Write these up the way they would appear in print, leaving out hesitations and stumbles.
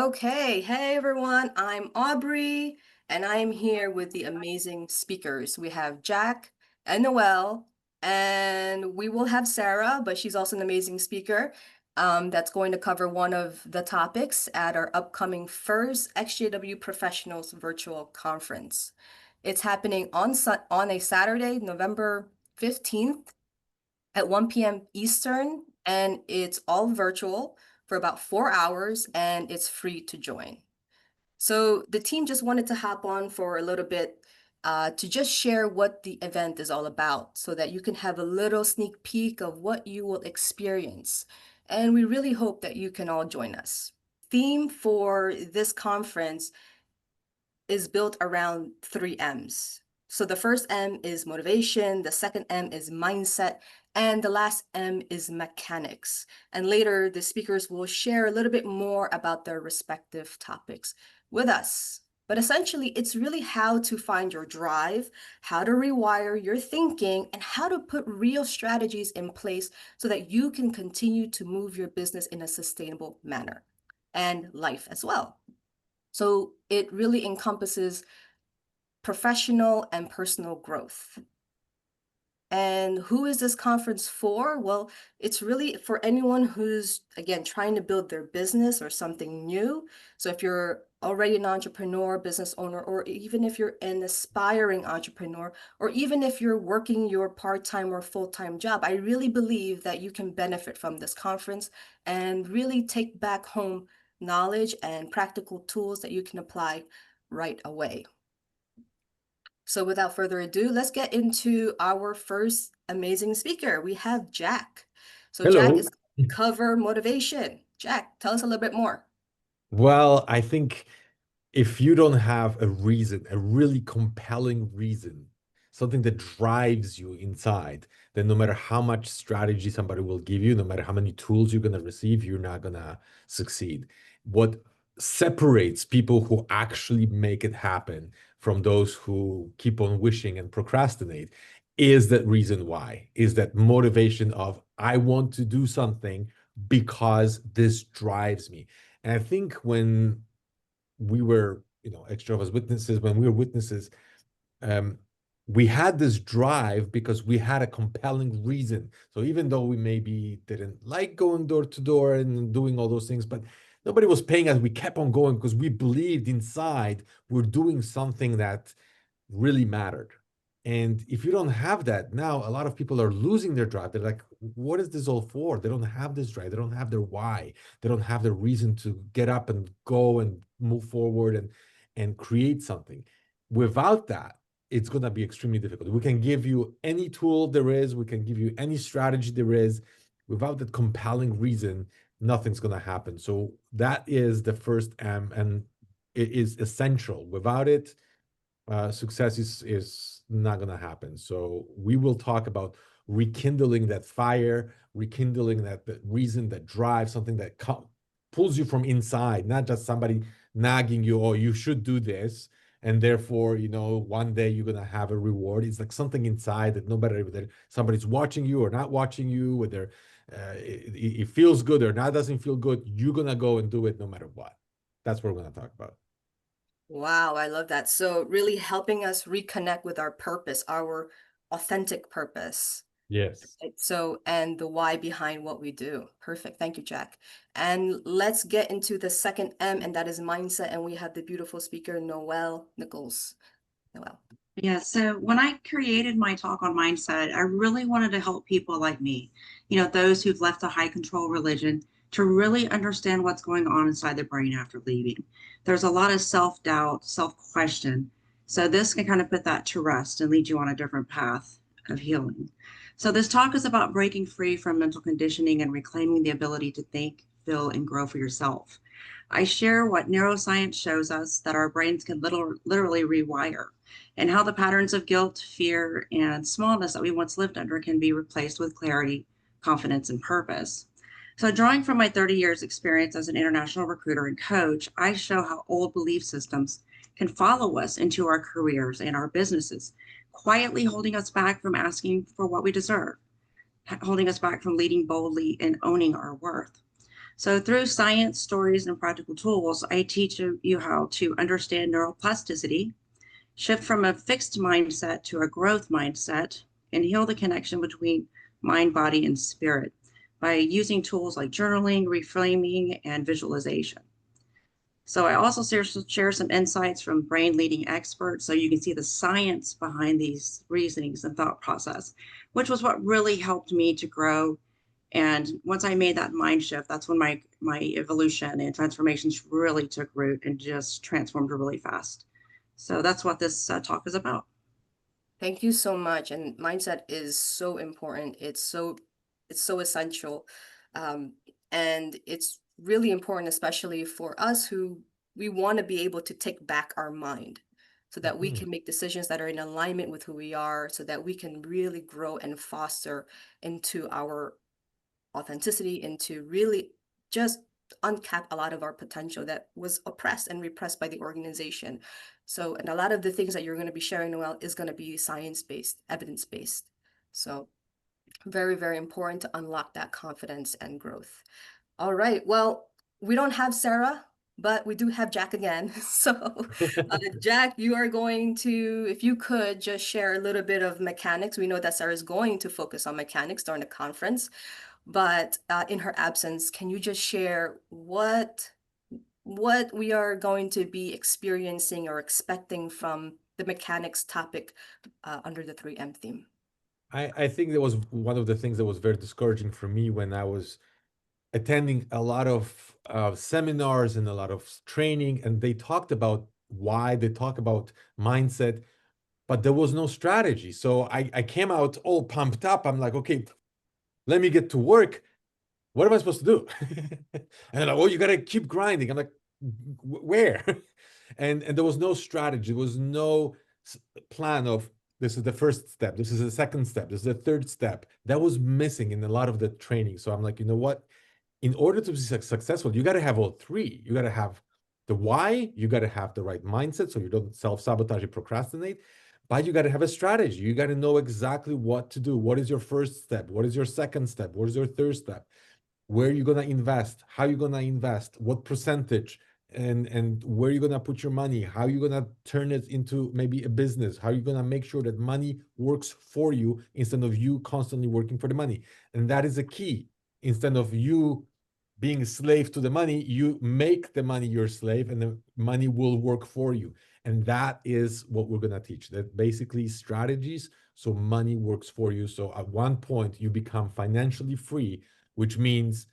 Okay, hey everyone, I'm Aubrey, and I'm here with the amazing speakers. We have Jack and Noelle, and we will have Sarah, but she's also an amazing speaker that's going to cover one of the topics at our upcoming first ExJW Professionals Virtual Conference. It's happening on a Saturday, November 15th at 1 p.m. Eastern, and it's all virtual for about 4 hours, and it's free to join. So the team just wanted to hop on for a little bit to just share what the event is all about so that you can have a little sneak peek of what you will experience. And we really hope that you can all join us. Theme for this conference is built around 3 M's. So the first M is motivation, the second M is mindset, and the last M is mechanics. And later, the speakers will share a little bit more about their respective topics with us. But essentially, it's really how to find your drive, how to rewire your thinking, and how to put real strategies in place so that you can continue to move your business in a sustainable manner and life as well. So it really encompasses professional and personal growth. And who is this conference for? Well, it's really for anyone who's, again, trying to build their business or something new. So if you're already an entrepreneur, business owner, or even if you're an aspiring entrepreneur, or even if you're working your part-time or full-time job, I really believe that you can benefit from this conference and really take back home knowledge and practical tools that you can apply right away. So without further ado, let's get into our first amazing speaker. We have Jack. So Jack Hello. is cover motivation. Jack, tell us a little bit more. Well, I think if you don't have a reason, a really compelling reason, something that drives you inside, then no matter how much strategy somebody will give you, no matter how many tools you're going to receive, you're not going to succeed. What separates people who actually make it happen from those who keep on wishing and procrastinate is that reason why, is that motivation of, I want to do something because this drives me. And I think when we were, ex-Jehovah's Witnesses, when we were witnesses, um, we had this drive because we had a compelling reason. So even though we maybe didn't like going door to door and doing all those things, but nobody was paying us, we kept on going because we believed inside we're doing something that really mattered. And if you don't have that, now a lot of people are losing their drive. They're like, what is this all for? They don't have this drive. They don't have their why. They don't have the reason to get up and go and move forward and create something. Without that, it's going to be extremely difficult. We can give you any tool there is, we can give you any strategy there is. Without that compelling reason, nothing's going to happen. So that is the first M, and it is essential. Without it, success is not going to happen. So we will talk about rekindling that fire, rekindling that reason, that drive, something that pulls you from inside, not just somebody nagging you, oh, you should do this. And therefore, one day you're going to have a reward. It's like something inside that no matter whether somebody's watching you or not watching you, whether it feels good or not doesn't feel good, you're going to go and do it no matter what. That's what we're going to talk about. Wow, I love that. So really helping us reconnect with our purpose, our authentic purpose. Yes. Right? So, and the why behind what we do. Perfect. Thank you, Jack. And let's get into the second M, and that is mindset. And we have the beautiful speaker, Noelle Nichols. Noelle. Yeah, so when I created my talk on mindset, I really wanted to help people like me, those who've left a high control religion to really understand what's going on inside the brain after leaving. There's a lot of self doubt, self question. So this can kind of put that to rest and lead you on a different path of healing. So this talk is about breaking free from mental conditioning and reclaiming the ability to think, feel, and grow for yourself. I share what neuroscience shows us that our brains can literally rewire, and how the patterns of guilt, fear, and smallness that we once lived under can be replaced with clarity, confidence, and purpose. So, drawing from my 30 years experience as an international recruiter and coach, I show how old belief systems can follow us into our careers and our businesses, quietly holding us back from asking for what we deserve, holding us back from leading boldly and owning our worth. So through science, stories, and practical tools, I teach you how to understand neuroplasticity, shift from a fixed mindset to a growth mindset, and heal the connection between mind, body, and spirit by using tools like journaling, reframing, and visualization. So I also share some insights from brain leading experts so you can see the science behind these reasonings and thought process, which was what really helped me to grow. And once I made that mind shift, that's when my evolution and transformations really took root and just transformed really fast. So that's what this talk is about. Thank you so much. And mindset is so important. It's so essential. Um, and it's really important, especially for us who we want to be able to take back our mind so that we Mhm. can make decisions that are in alignment with who we are, so that we can really grow and foster into our authenticity, into really just uncap a lot of our potential that was oppressed and repressed by the organization. So, and a lot of the things that you're going to be sharing, Noel, is going to be science-based, evidence-based. So very, very important to unlock that confidence and growth. All right. Well, we don't have Sarah, but we do have Jack again. So, Jack, you are going to, if you could just share a little bit of mechanics. We know that Sarah is going to focus on mechanics during the conference, but in her absence, can you just share what we are going to be experiencing or expecting from the mechanics topic under the 3M theme? I think that was one of the things that was very discouraging for me when I was attending a lot of seminars and a lot of training, and they talked about why, they talk about mindset, but there was no strategy. So I came out all pumped up. I'm like, okay, let me get to work. What am I supposed to do? And they're like, oh, you gotta keep grinding. I'm like, where? And there was no strategy. There was no plan of, this is the first step, this is the second step, this is the third step. That was missing in a lot of the training. So I'm like, you know what? In order to be successful, you got to have all three. You got to have the why, you got to have the right mindset so you don't self-sabotage and procrastinate, but you got to have a strategy. You got to know exactly what to do. What is your first step? What is your second step? What is your third step? Where you're gonna invest, how you're gonna invest, what percentage, and where you're gonna put your money, how you're gonna turn it into maybe a business, how you're gonna make sure that money works for you instead of you constantly working for the money. And that is a key. Instead of you being a slave to the money, you make the money your slave and the money will work for you. And that is what we're going to teach, that basically strategies so money works for you. So at one point you become financially free, which means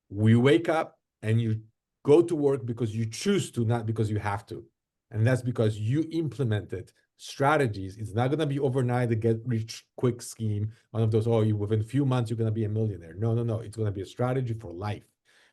we wake up and you go to work because you choose to, not because you have to. And that's because you implemented strategies. It's not going to be overnight a get rich quick scheme, one of those, oh, you within a few months you're going to be a millionaire. No, no, no. It's going to be a strategy for life,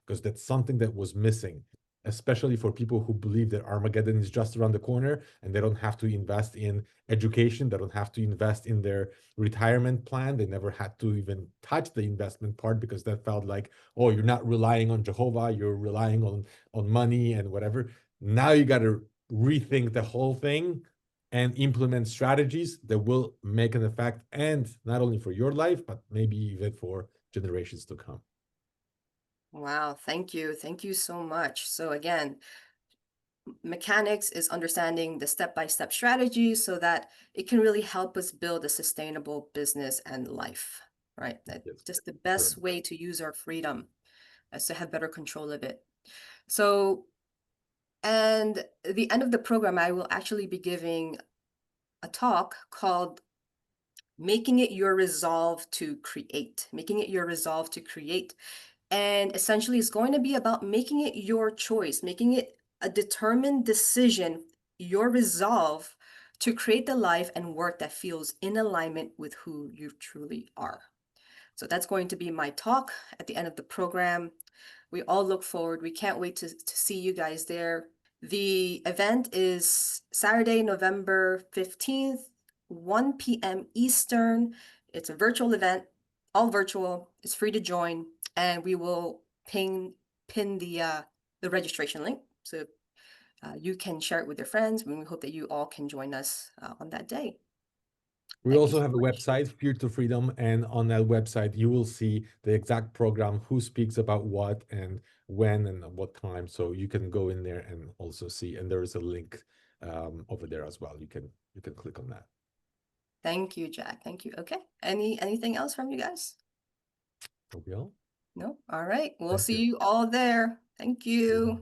because that's something that was missing, especially for people who believe that Armageddon is just around the corner and they don't have to invest in education, they don't have to invest in their retirement plan. They never had to even touch the investment part because that felt like, oh, you're not relying on Jehovah, you're relying on money and whatever. Now you got to rethink the whole thing and implement strategies that will make an effect, and not only for your life, but maybe even for generations to come. Wow, thank you. Thank you so much. So again, mechanics is understanding the step-by-step strategies so that it can really help us build a sustainable business and life, right? That Yes, just the correct. best way to use our freedom is to have better control of it. So, and at the end of the program, I will actually be giving a talk called Making It Your Resolve to Create. Making It Your Resolve to Create. And essentially, it's going to be about making it your choice, making it a determined decision, your resolve to create the life and work that feels in alignment with who you truly are. So that's going to be my talk at the end of the program. We all look forward. We can't wait to see you guys there. The event is Saturday, November 15th, 1 p.m. Eastern. It's a virtual event, all virtual. It's free to join, and we will pin the registration link so you can share it with your friends. And we hope that you all can join us on that day. We Thank you also so have a much. website, Fear to Freedom, and on that website you will see the exact program, who speaks about what and when and at what time. So you can go in there and also see, and there is a link over there as well. You can click on that. Thank you, Jack. Thank you. Okay. Anything else from you guys? Okay. No? All right. We'll Thank see you. you all there. Thank See you you. then.